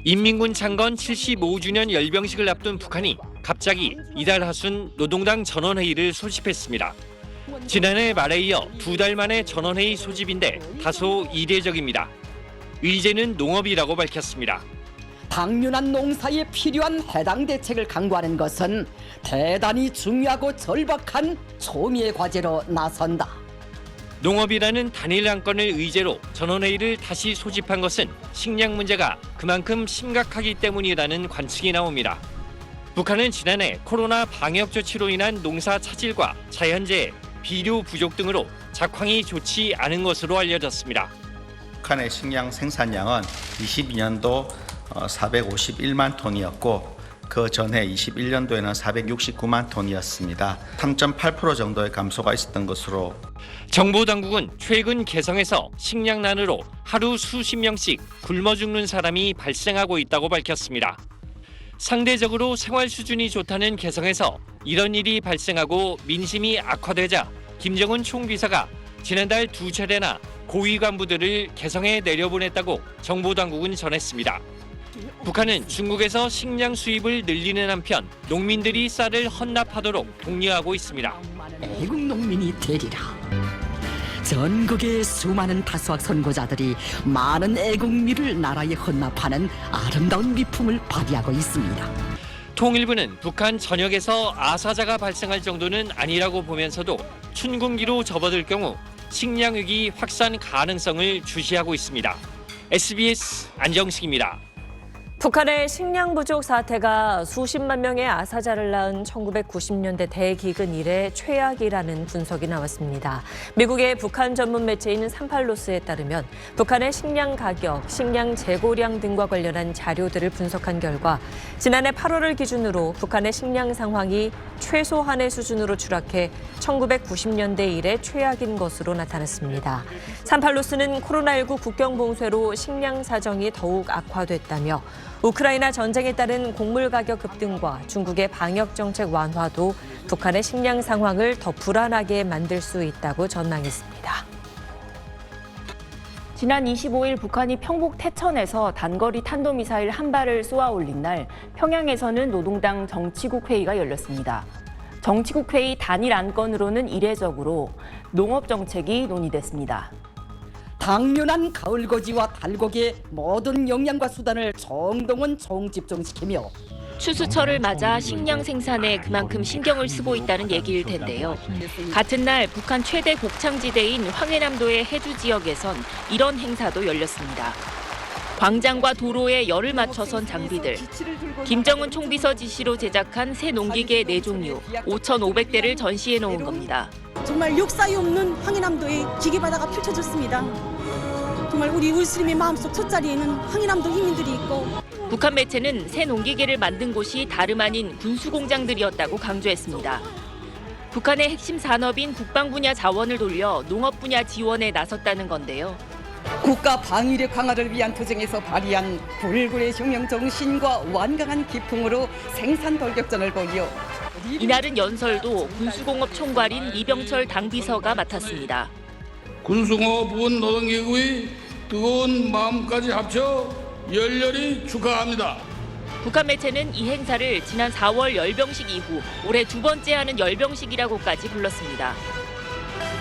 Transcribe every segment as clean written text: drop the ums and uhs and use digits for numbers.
인민군 창건 75주년 열병식을 앞둔 북한이 갑자기 이달 하순 노동당 전원회의를 소집했습니다. 지난해 말에 이어 2달 만에 전원회의 소집인데 다소 이례적입니다. 의제는 농업이라고 밝혔습니다. 당면한 농사에 필요한 해당 대책을 강구하는 것은 대단히 중요하고 절박한 초미의 과제로 나선다. 농업이라는 단일 안건을 의제로 전원회의를 다시 소집한 것은 식량 문제가 그만큼 심각하기 때문이라는 관측이 나옵니다. 북한은 지난해 코로나 방역 조치로 인한 농사 차질과 자연재해, 비료 부족 등으로 작황이 좋지 않은 것으로 알려졌습니다. 북한의 식량 생산량은 22년도 451만 톤이었고 그 전해 21년도에는 469만 톤이었습니다. 3.8% 정도의 감소가 있었던 것으로. 정부 당국은 최근 개성에서 식량난으로 하루 수십 명씩 굶어 죽는 사람이 발생하고 있다고 밝혔습니다. 상대적으로 생활 수준이 좋다는 개성에서 이런 일이 발생하고 민심이 악화되자 김정은 총비서가 지난달 2차례나 고위 간부들을 개성에 내려보냈다고 정보 당국은 전했습니다. 북한은 중국에서 식량 수입을 늘리는 한편 농민들이 쌀을 헌납하도록 독려하고 있습니다. 애국 농민이 되리라. 전국의 수많은 다수학 선고자들이 많은 애국미를 나라에 헌납하는 아름다운 미품을 발휘하고 있습니다. 통일부는 북한 전역에서 아사자가 발생할 정도는 아니라고 보면서도 춘군기로 접어들 경우 식량 위기 확산 가능성을 주시하고 있습니다. SBS 안정식입니다. 북한의 식량 부족 사태가 수십만 명의 아사자를 낳은 1990년대 대기근 이래 최악이라는 분석이 나왔습니다. 미국의 북한 전문 매체인 38로스에 따르면 북한의 식량 가격, 식량 재고량 등과 관련한 자료들을 분석한 결과 지난해 8월을 기준으로 북한의 식량 상황이 최소한의 수준으로 추락해 1990년대 이래 최악인 것으로 나타났습니다. 38로스는 코로나19 국경 봉쇄로 식량 사정이 더욱 악화됐다며 우크라이나 전쟁에 따른 곡물 가격 급등과 중국의 방역 정책 완화도 북한의 식량 상황을 더 불안하게 만들 수 있다고 전망했습니다. 지난 25일 북한이 평북 태천에서 단거리 탄도미사일 한 발을 쏘아 올린 날 평양에서는 노동당 정치국 회의가 열렸습니다. 정치국 회의 단일 안건으로는 이례적으로 농업 정책이 논의됐습니다. 당면한 가을고지와 달고기의 모든 영양과 수단을 총동원 총집중시키며 추수철을 맞아 식량 생산에 그만큼 신경을 쓰고 있다는 얘기일 텐데요. 같은 날 북한 최대 곡창지대인 황해남도의 해주 지역에선 이런 행사도 열렸습니다. 광장과 도로에 열을 맞춰 선 장비들, 김정은 총비서 지시로 제작한 새 농기계 4종류 5,500대를 전시해 놓은 겁니다. 정말 역사에 없는 황해남도의 기계바다가 펼쳐졌습니다. 정말 우리 울스림의 마음속 첫 자리에는 황해남도 힘민들이 있고 북한 매체는 새 농기계를 만든 곳이 다름 아닌 군수공장들이었다고 강조했습니다. 북한의 핵심 산업인 국방 분야 자원을 돌려 농업 분야 지원에 나섰다는 건데요. 국가 방위력 강화를 위한 투쟁에서 발휘한 불굴의 혁명 정신과 완강한 기풍으로 생산 돌격전을 벌여 이날은 연설도 군수공업 총괄인 이병철 당비서가 맡았습니다. 군수공업부문 노동기구의 뜨거운 마음까지 합쳐 열렬히 축하합니다. 북한 매체는 이 행사를 지난 4월 열병식 이후 올해 2번째 하는 열병식이라고까지 불렀습니다.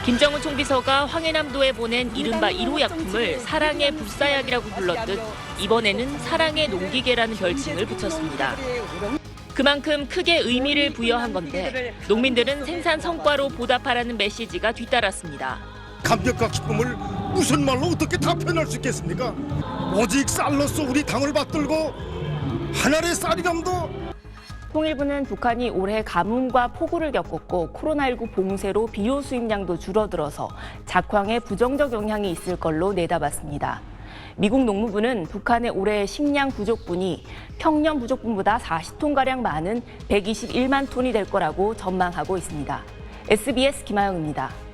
김정은 총비서가 황해남도에 보낸 이른바 1호 약품을 사랑의 불사약이라고 불렀듯 이번에는 사랑의 농기계라는 별칭을 붙였습니다. 그만큼 크게 의미를 부여한 건데 농민들은 생산 성과로 보답하라는 메시지가 뒤따랐습니다. 감격과 기쁨을 무슨 말로 어떻게 다 표현할 수 있겠습니까? 오직 쌀로서 우리 당을 받들고 하늘의 쌀이감도. 통일부는 북한이 올해 가뭄과 폭우를 겪었고 코로나19 봉쇄로 비료 수입량도 줄어들어서 작황에 부정적 영향이 있을 걸로 내다봤습니다. 미국 농무부는 북한의 올해 식량 부족분이 평년 부족분보다 40톤가량 많은 121만 톤이 될 거라고 전망하고 있습니다. SBS 김하영입니다.